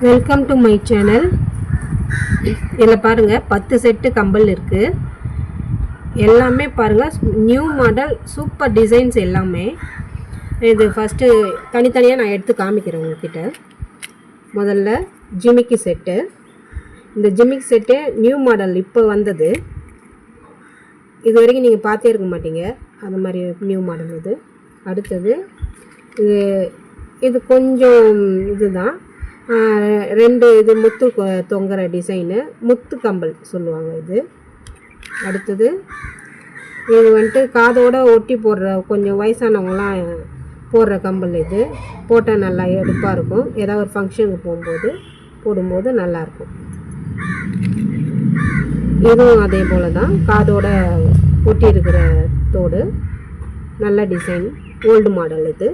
Welcome to my channel. இதில் பாருங்கள் 10 set compel இருக்குது. எல்லாமே பாருங்கள் நியூ மாடல் சூப்பர் டிசைன்ஸ் எல்லாமே. இது ஃபஸ்ட்டு தனித்தனியாக நான் எடுத்து காமிக்கிறேன் உங்கள்கிட்ட. முதல்ல ஜிமிக்கி செட்டு. இந்த ஜிமிக்கி செட்டு நியூ மாடல் இப்போ வந்தது. இது வரைக்கும் நீங்கள் பார்த்தே இருக்க மாட்டீங்க, அந்த மாதிரி நியூ மாடல் இது. அடுத்தது இது கொஞ்சம் இதுதான், 2 இது முத்து தொங்குற டிசைனு, முத்து கம்பல் சொல்லுவாங்க இது. அடுத்தது இது வந்துட்டு காதோடு ஒட்டி போடுற, கொஞ்சம் வயசானவங்களாம் போடுற கம்பல். இது போட்டால் நல்லா எடுப்பாக இருக்கும், ஏதாவது ஒரு ஃபங்க்ஷனுக்கு போடும்போது நல்லாயிருக்கும். இதுவும் அதே போல் தான், காதோட ஒட்டி இருக்கிற தோடு, நல்ல டிசைன், ஓல்டு மாடல் இது.